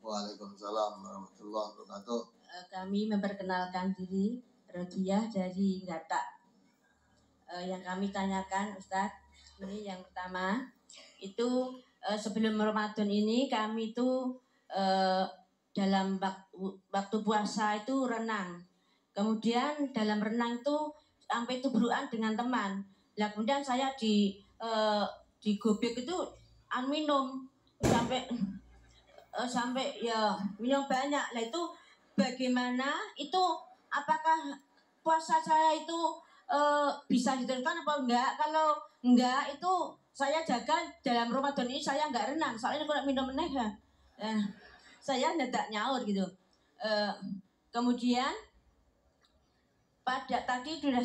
Waalaikumsalam warahmatullahi wabarakatuh. Kami memperkenalkan diri, Rodiah dari Gatak. Yang kami tanyakan, Ustadz, ini yang pertama, itu sebelum Ramadan ini kami itu dalam waktu puasa itu renang. Kemudian dalam renang itu sampai tubrukan dengan teman. Lah kemudian saya di gobek itu minum sampai ya minum banyak. Lah itu bagaimana itu, apakah puasa saya itu bisa diteruskan apa enggak? Kalau enggak itu saya jaga dalam Ramadan ini saya enggak renang, soalnya kalau minum meneh ya. Saya tidak nyaur gitu. Kemudian pada tadi sudah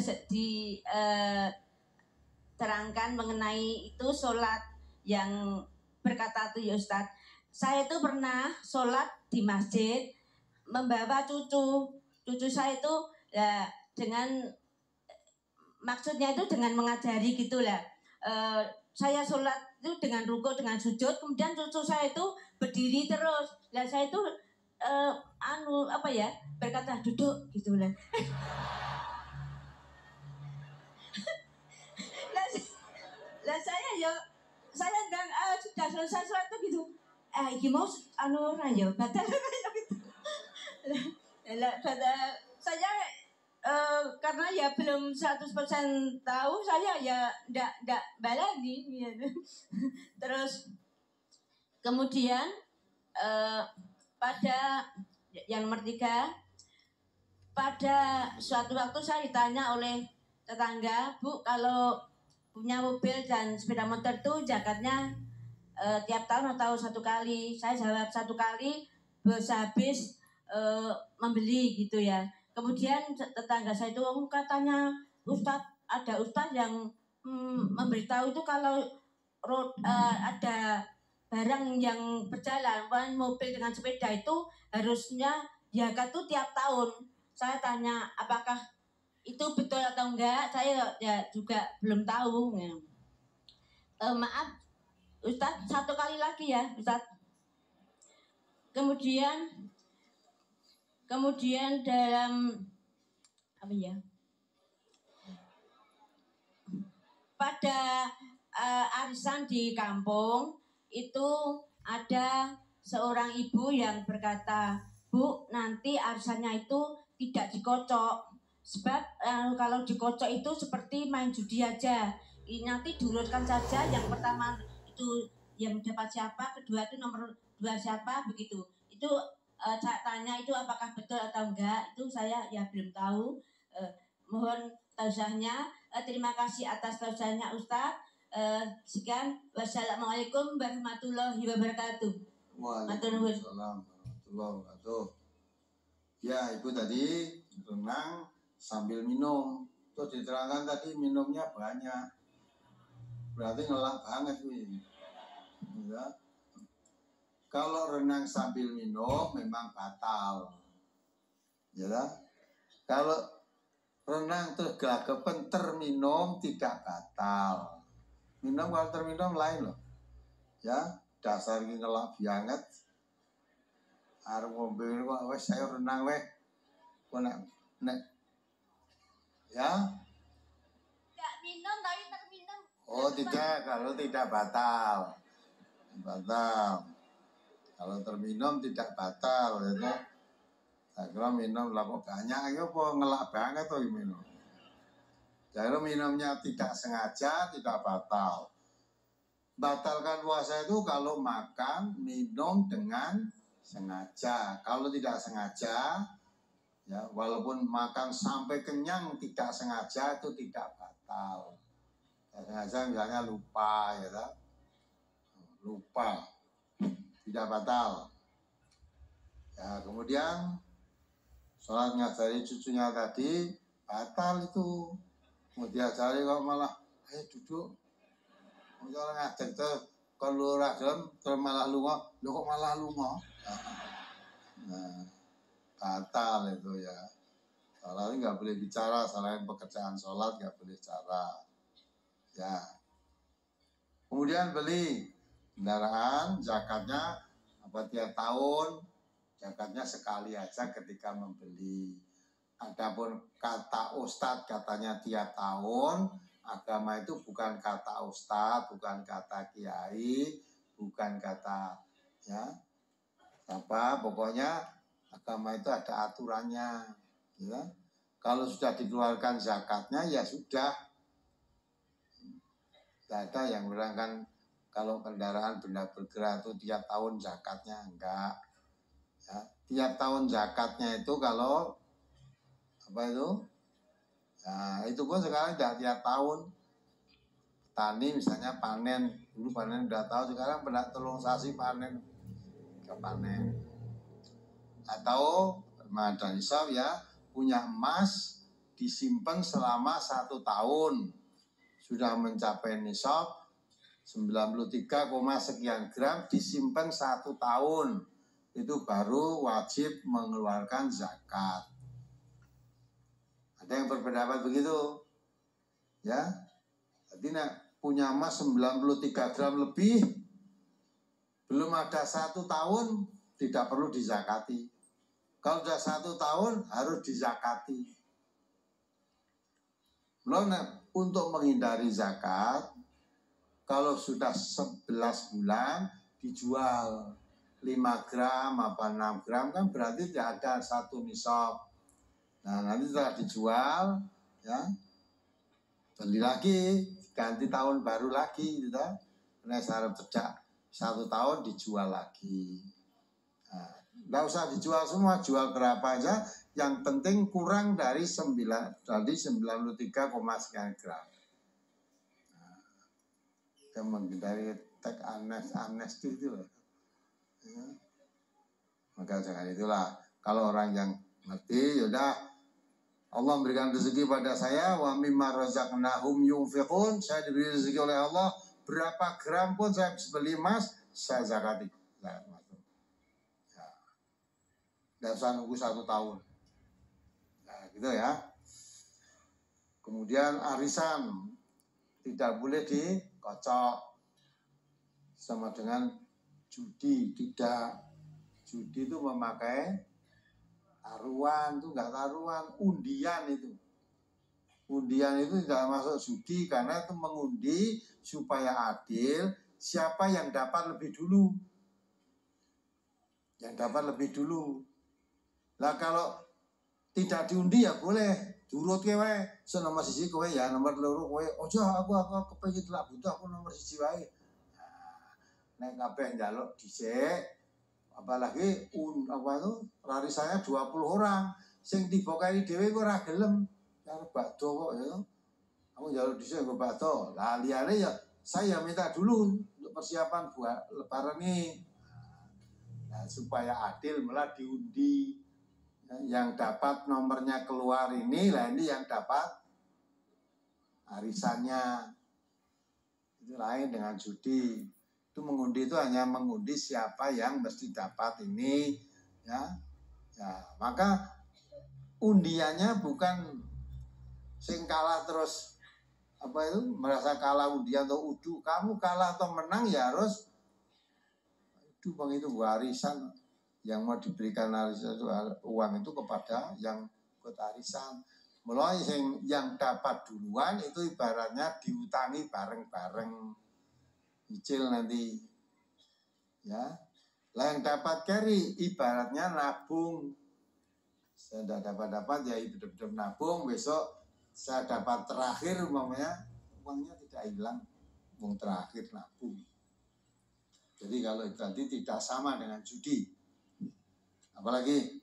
diterangkan mengenai itu sholat yang berkata tuh ya Ustadz. Saya itu pernah sholat di masjid membawa cucu saya itu ya, dengan maksudnya itu dengan mengajari gitulah. Saya sholat itu dengan rukuk dengan sujud, kemudian cucu saya itu berdiri terus. Lah saya itu berkata duduk gitulah. Lah saya enggak sudah selesai sholat itu gitu. Iki mau ya batal gitu. Saya karena ya belum 100% tahu, saya ya enggak balani gitu. Terus kemudian pada yang nomor 3, pada suatu waktu saya ditanya oleh tetangga, Bu, kalau punya mobil dan sepeda motor tuh zakatnya tiap tahun atau satu kali? Saya jawab 1 kali habis membeli gitu ya. Kemudian tetangga saya itu katanya ada Ustadz yang memberitahu itu kalau ada barang yang berjalan, mobil dengan sepeda itu harusnya zakat tuh tiap tahun. Saya tanya apakah itu betul atau enggak, saya ya juga belum tahu. Maaf Ustadz, 1 kali lagi ya Ustadz. Kemudian dalam pada arisan di kampung itu ada seorang ibu yang berkata, Bu, nanti arisannya itu tidak dikocok, sebab kalau dikocok itu seperti main judi aja. Nanti diurutkan saja, yang pertama itu yang dapat siapa, kedua itu nomor 2 siapa, begitu. Itu saya tanya itu apakah betul atau enggak, itu saya ya belum tahu. Mohon tausiahnya. Terima kasih atas tausiahnya Ustadz. Sekian, wassalamualaikum warahmatullahi wabarakatuh. Waalaikumsalam warahmatullahi wabarakatuh. Ya, Ibu tadi renang sambil minum. Itu diterangkan tadi minumnya banyak. Berarti ngelak banget ini. Ya. Kalau renang sambil minum memang batal. Ya. Kalau renang terus gelagapan terminum tidak batal. Minum kalau terminum lain loh. Ya, dasar ini ngelak banget. Arep ngombe kok wis saya renang weh. Kok nek ya? Enggak minum tapi terminum. Oh, tidak, kalau tidak batal. Batal. Kalau terminum tidak batal itu. Saya kira minum lah kok banyak ya apa ngelak banget tuh minum. Jadi minumnya tidak sengaja tidak batal. Batalkan puasa itu kalau makan minum dengan sengaja. Kalau tidak sengaja, ya walaupun makan sampai kenyang tidak sengaja itu tidak batal. Tidak sengaja misalnya lupa, ya tak? Lupa tidak batal. Ya kemudian sholat ngajari cucunya tadi batal itu. Mau diajari kok malah ayo duduk. Orang ngajak terus kalau ragam terus malah lunga, lo kok malah lunga? Nah, batal itu ya. Sholat nggak boleh bicara, selain pekerjaan sholat nggak boleh bicara. Ya. Kemudian beli kendaraan, zakatnya apa tiap tahun, zakatnya sekali aja ketika membeli. Adapun kata ustadz katanya tiap tahun, agama itu bukan kata ustadz, bukan kata kiai, bukan kata ya apa, pokoknya agama itu ada aturannya, ya. Kalau sudah dikeluarkan zakatnya ya sudah, tidak ada yang bilang kan kalau kendaraan benda bergerak itu tiap tahun zakatnya, enggak. Ya, tiap tahun zakatnya itu kalau apa itu? Nah, itu pun sekarang tidak tiap tahun. Petani misalnya panen, dulu panen udah tahu, sekarang pada telung sasi panen, ke panen. Atau Ramadan nisab ya, punya emas disimpan selama 1 tahun, sudah mencapai nisab 93, sekian gram, disimpan 1 tahun, itu baru wajib mengeluarkan zakat. Ada yang berpendapat begitu, ya. Jadi punya emas 93 gram lebih, belum ada 1 tahun, tidak perlu dizakati. Kalau sudah 1 tahun harus dizakati. Belum, untuk menghindari zakat, kalau sudah 11 bulan dijual 5 gram apa 6 gram kan berarti tidak ada 1 nisab. Nah, nanti setelah dijual ya, beli lagi, ganti tahun baru lagi gitu. Nah, syarat sejak 1 tahun dijual lagi. Nah, nggak usah dijual semua, jual berapa aja, yang penting kurang dari 93, sekian gram. Nah, dari teks amnesti itu loh. Ya. Maka jangan itulah. Kalau orang yang ngerti, yaudah Allah memberikan rezeki pada saya, wa mimma razaqnahum yunfiqun, saya diberi rezeki oleh Allah, berapa gram pun saya beli emas, saya zakati. Zakat emas. Ya. Tidak usah nunggu 1 tahun. Nah, gitu ya. Kemudian arisan tidak boleh dikocok sama dengan judi, tidak. Judi itu memakai taruhan, itu enggak taruhan, undian itu. Undian itu tidak masuk judi karena itu mengundi supaya adil, siapa yang dapat lebih dulu. Yang dapat lebih dulu. Lah kalau tidak diundi ya boleh, durut kowe, nomor 1 kowe ya, nomor 2 kowe, ojo aku kepengin telak butuh, aku nomor 1 wae. Nek kabeh njaluk dhisik, apalagi apa itu rarisanya 20 orang, sing tiba kali dhewe kok ora gelem, karo bakdo kok ya. Aku njaluk dhisik nggo bakdo. Lah liyane ya saya minta dulu untuk persiapan buat lebaran ini. Nah, supaya adil malah diundi. Yang dapat nomornya keluar ini, lah ini yang dapat arisannya. Itu lain dengan judi. Itu mengundi itu hanya mengundi siapa yang mesti dapat ini, ya. Ya, maka undiannya bukan sing kalah terus apa itu merasa kalah undian atau udu. Kamu kalah atau menang ya harus itu bang, itu warisan. Yang mau diberikan arisan itu, uang itu kepada yang ikut arisan. Mulai yang dapat duluan itu ibaratnya diutangi bareng-bareng, cicil nanti, ya. Lah yang dapat carry ibaratnya nabung. Saya tidak dapat ya hidup nabung, besok saya dapat terakhir umpamanya uangnya tidak hilang, uang terakhir nabung. Jadi kalau tadi tidak sama dengan judi. Apalagi